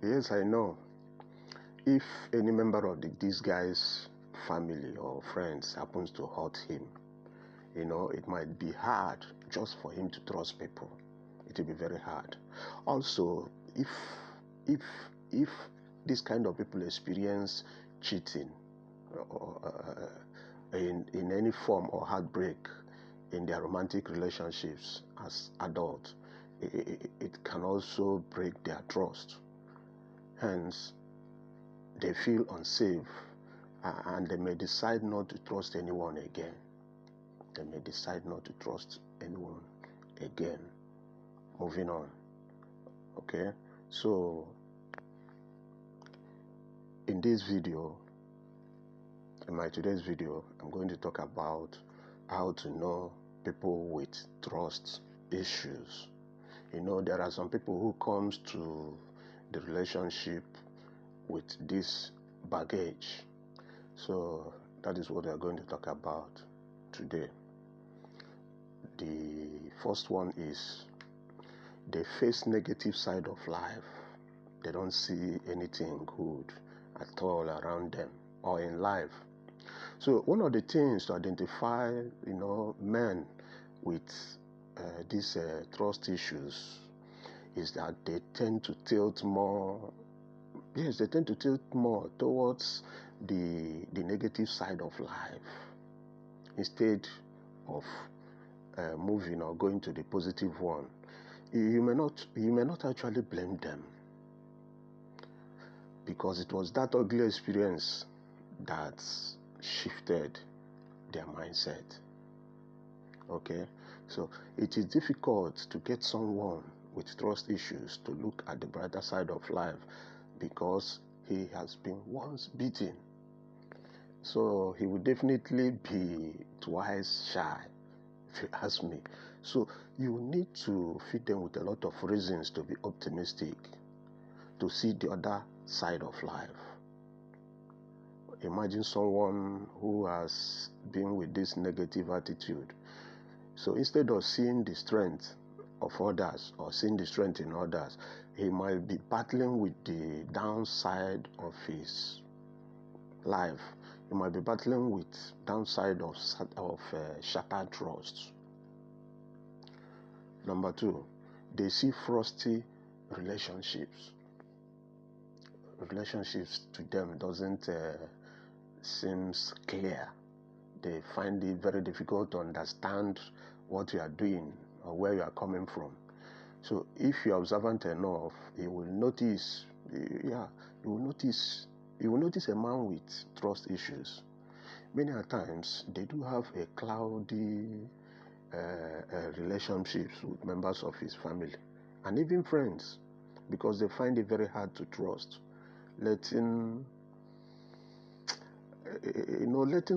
Yes, I know. If any member of this guy's family or friends happens to hurt him, it might be hard just for him to trust people. It will be very hard. Also, if if this kind of people experience cheating in any form or heartbreak in their romantic relationships as adults, it can also break their trust. Hence, they feel unsafe and they may decide not to trust anyone again. They may decide not to trust anyone again. Moving on. Okay, so in my today's video, I'm going to talk about how to know people with trust issues. There are some people who comes to the relationship with this baggage. So that is what we are going to talk about today. The first one is they face negative side of life. They don't see anything good at all around them or in life. So one of the things to identify, men with these trust issues is that they tend to tilt more. Yes, they tend to tilt more towards the negative side of life instead of moving or going to the positive one. You may not actually blame them, because it was that ugly experience that shifted their mindset. Okay, so it is difficult to get someone with trust issues to look at the brighter side of life because he has been once beaten. So he would definitely be twice shy, if you ask me. So you need to feed them with a lot of reasons to be optimistic, to see the other side of life. Imagine someone who has been with this negative attitude. So instead of seeing the strength of others or seeing the strength in others, he might be battling with the downside of his life. He might be battling with downside of shattered trust. Number two, they see frosty relationships. Relationships to them doesn't seems clear. They find it very difficult to understand what you are doing or where you are coming from. So if you are observant enough, you will notice a man with trust issues. Many a times they do have a cloudy relationships with members of his family and even friends, because they find it very hard to trust. Letting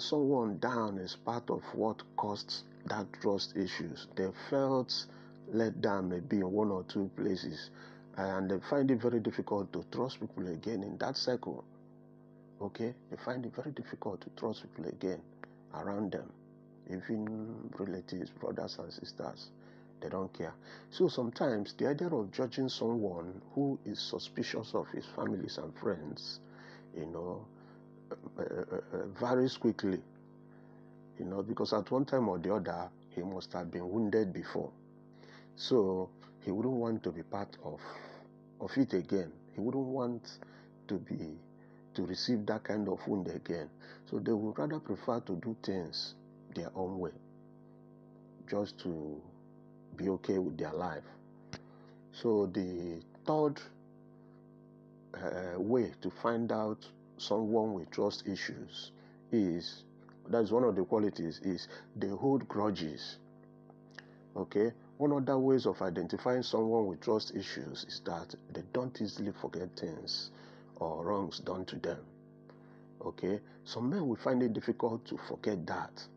someone down is part of what caused that trust issues. They felt let down maybe in one or two places, and they find it very difficult to trust people again in that circle. Okay, they find it very difficult to trust people again around them, even relatives, brothers and sisters. They don't care. So sometimes the idea of judging someone who is suspicious of his families and friends, varies quickly, because at one time or the other he must have been wounded before, so he wouldn't want to be part of it again. He wouldn't want to receive that kind of wound again. So they would rather prefer to do things their own way, just to be okay with their life. So the third way to find out someone with trust issues is, that's one of the qualities, is they hold grudges. Okay, one other ways of identifying someone with trust issues is that they don't easily forget things or wrongs done to them. Okay, some men will find it difficult to forget that.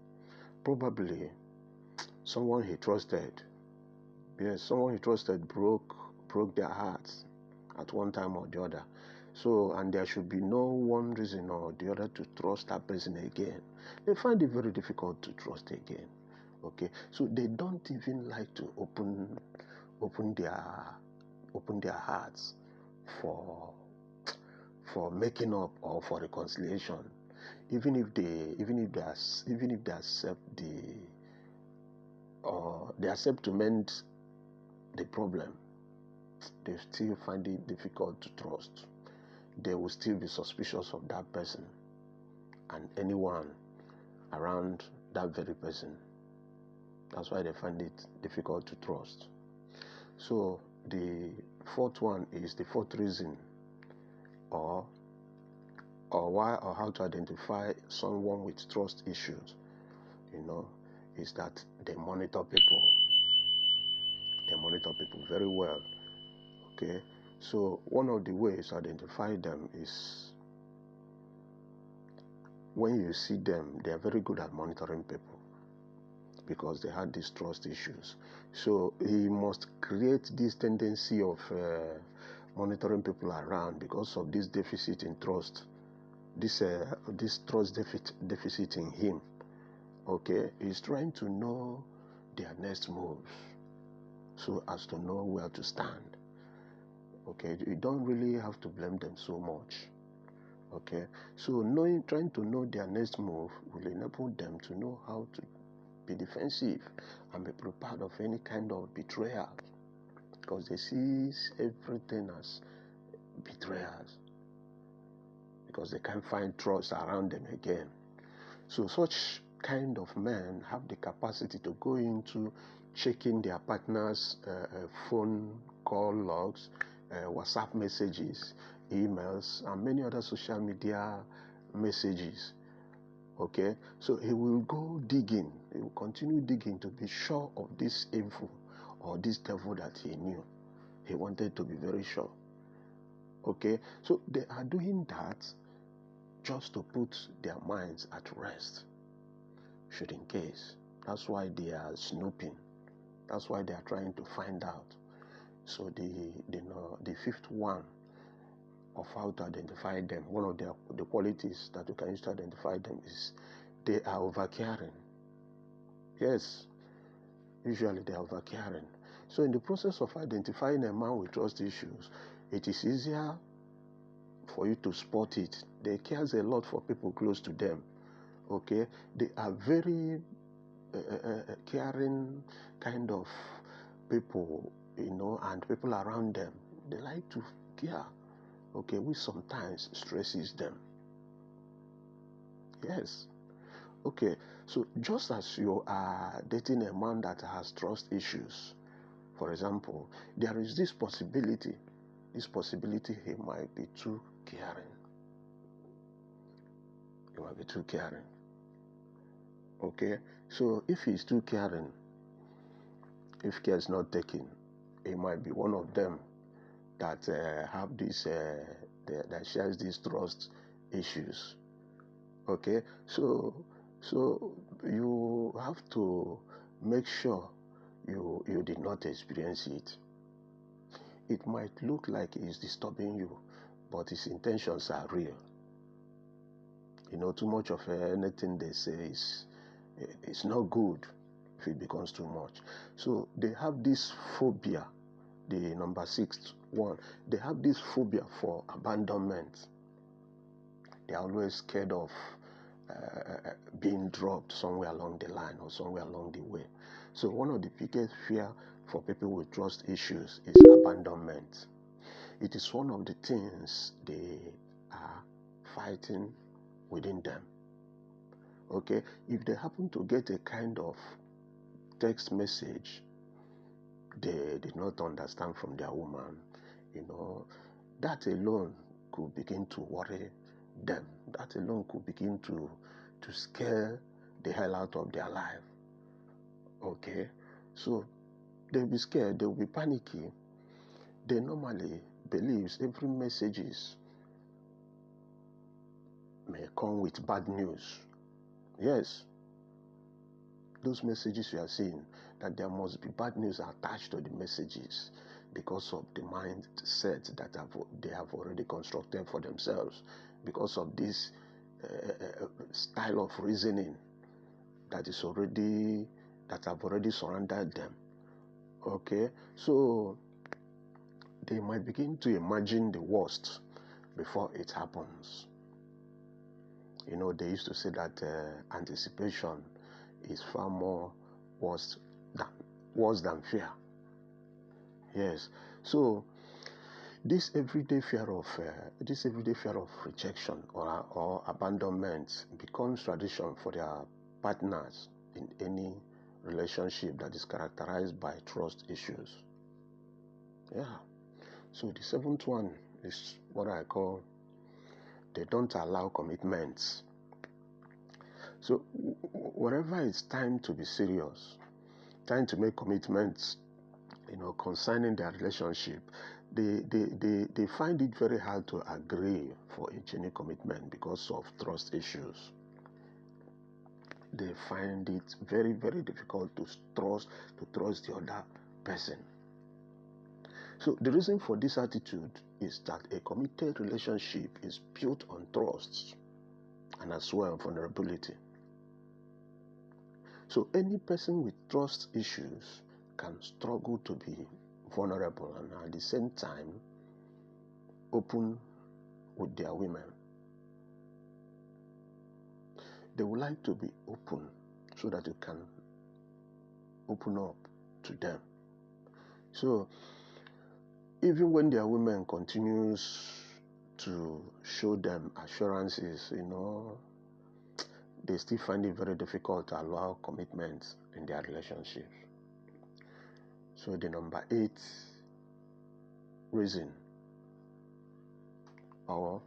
Probably someone he trusted, broke their hearts at one time or the other. So, and there should be no one reason or the other to trust that person again. They find it very difficult to trust again. Okay, so they don't even like to open their hearts for making up or for reconciliation. Even if they accept they accept to mend the problem, they still find it difficult to trust. They will still be suspicious of that person and anyone around that very person. That's why they find it difficult to trust. So the fourth one is the fourth reason, or why or how to identify someone with trust issues, is that they monitor people. They monitor people very well. Okay, so one of the ways to identify them is when you see them, they are very good at monitoring people because they had these trust issues. So he must create this tendency of monitoring people around because of this deficit in trust, this trust deficit in him. Okay, he's trying to know their next moves so as to know where to stand. Okay, you don't really have to blame them so much. Okay, so trying to know their next move will enable them to know how to be defensive and be prepared of any kind of betrayal, because they see everything as betrayals because they can't find trust around them again. So such kind of men have the capacity to go into checking their partner's phone call logs, WhatsApp messages, emails, and many other social media messages. Okay, so he will go digging. He will continue digging to be sure of this evil or this devil that he knew. He wanted to be very sure. Okay, so they are doing that just to put their minds at rest, should in case. That's why they are snooping. That's why they are trying to find out. So the fifth one of how to identify them, one of the qualities that you can use to identify them is they are overcaring. Yes, usually they are overcaring. So in the process of identifying a man with trust issues, it is easier for you to spot it. They care a lot for people close to them. Okay, they are very caring kind of people, and people around them. They like to care. Okay, which sometimes stresses them. Yes. Okay, so just as you are dating a man that has trust issues, for example, there is this possibility he might be too caring. He might be too caring. Okay, so if he's too caring, if care is not taken, he might be one of them that have this that shares these trust issues. Okay, so you have to make sure you did not experience it. It might look like he's disturbing you, but his intentions are real. Too much of anything they say is not good if it becomes too much. So they have this phobia, the number 6 one. They have this phobia for abandonment. They are always scared of being dropped somewhere along the line or somewhere along the way. So one of the biggest fear for people with trust issues is abandonment. It is one of the things they are fighting within them. Okay, if they happen to get a kind of text message they did not understand from their woman, that alone could begin to worry them. That alone could begin to scare the hell out of their life. Okay, so they'll be scared, they'll be panicky. They normally believe every messages may come with bad news. Yes, those messages you are seeing, that there must be bad news attached to the messages because of the mindset that they have already constructed for themselves, because of this style of reasoning that have already surrounded them. Okay, so they might begin to imagine the worst before it happens. You know, they used to say that anticipation is far more worse than fear. Yes. So this everyday fear of rejection or abandonment becomes tradition for their partners in any relationship that is characterized by trust issues. Yeah. So the seventh one is what I call they don't allow commitments. So wherever it's time to be serious, time to make commitments, concerning their relationship, they find it very hard to agree for a genuine commitment because of trust issues. They find it very, very difficult to trust the other person. So the reason for this attitude is that a committed relationship is built on trust and as well vulnerability. So any person with trust issues can struggle to be vulnerable and at the same time open with their women. They would like to be open so that you can open up to them. So even when their women continues to show them assurances, they still find it very difficult to allow commitments in their relationships. So the number 8 reason or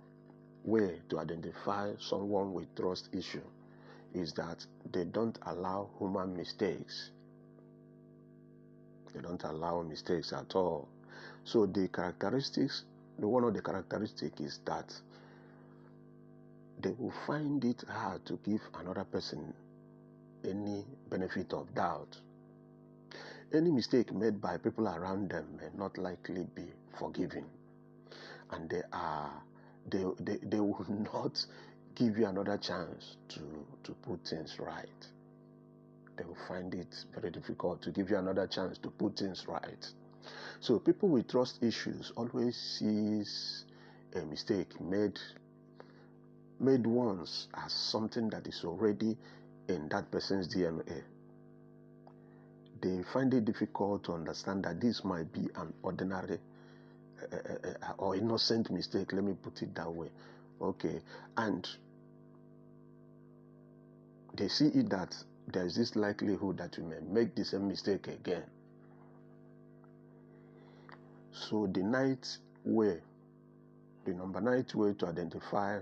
way to identify someone with trust issue is that they don't allow human mistakes. They don't allow mistakes at all. So one of the characteristics is that they will find it hard to give another person any benefit of doubt. Any mistake made by people around them may not likely be forgiven, and they will not give you another chance to put things right. They will find it very difficult to give you another chance to put things right. So people with trust issues always sees a mistake made once as something that is already in that person's DNA. They find it difficult to understand that this might be an ordinary or innocent mistake. Let me put it that way. Okay. And they see it that there is this likelihood that you may make the same mistake again. So the number 9 way to identify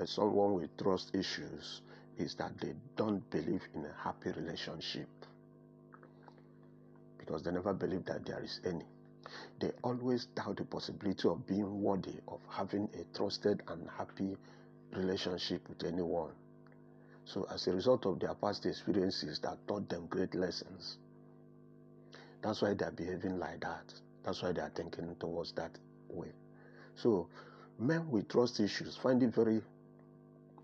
someone with trust issues is that they don't believe in a happy relationship, because they never believe that there is any. They always doubt the possibility of being worthy of having a trusted and happy relationship with anyone. So as a result of their past experiences that taught them great lessons, that's why they're behaving like that. That's why they're thinking towards that way. So men with trust issues find it very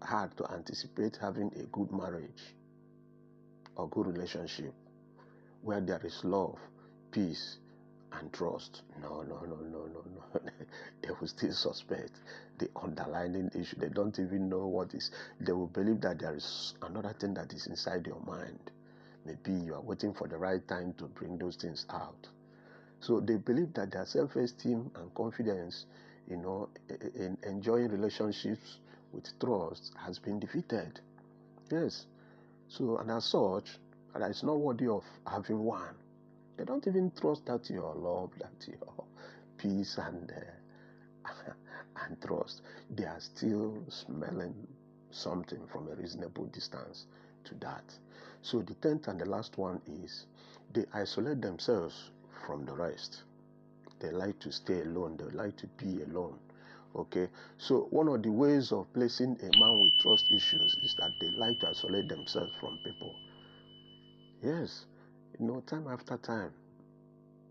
hard to anticipate having a good marriage or good relationship where there is love, peace, and trust. No. They will still suspect the underlying issue. They don't even know what is. They will believe that there is another thing that is inside your mind. Maybe you are waiting for the right time to bring those things out. So they believe that their self-esteem and confidence, in enjoying relationships with trust has been defeated. Yes. So, and as such, that is not worthy of having one. They don't even trust that your love, that your peace and trust. They are still smelling something from a reasonable distance to that. So the 10th and the last one is they isolate themselves from the rest. They like to stay alone. They like to be alone. Okay. So one of the ways of placing a man with trust issues is that they like to isolate themselves from people. Yes. Time after time,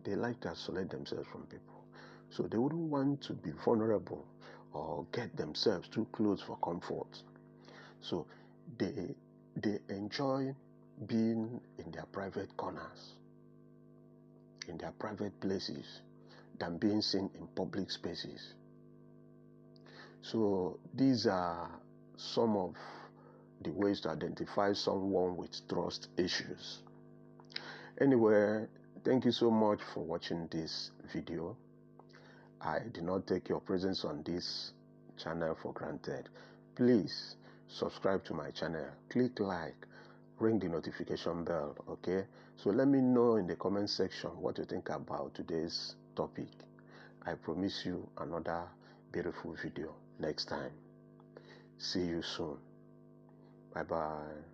they like to isolate themselves from people. So they wouldn't want to be vulnerable or get themselves too close for comfort. So they enjoy being in their private corners, in their private places. than being seen in public spaces. So these are some of the ways to identify someone with trust issues. Anyway, thank you so much for watching this video. I do not take your presence on this channel for granted. Please subscribe to my channel, click like, ring the notification bell, okay? So let me know in the comment section what you think about today's topic. I promise you another beautiful video next time. See you soon. Bye bye.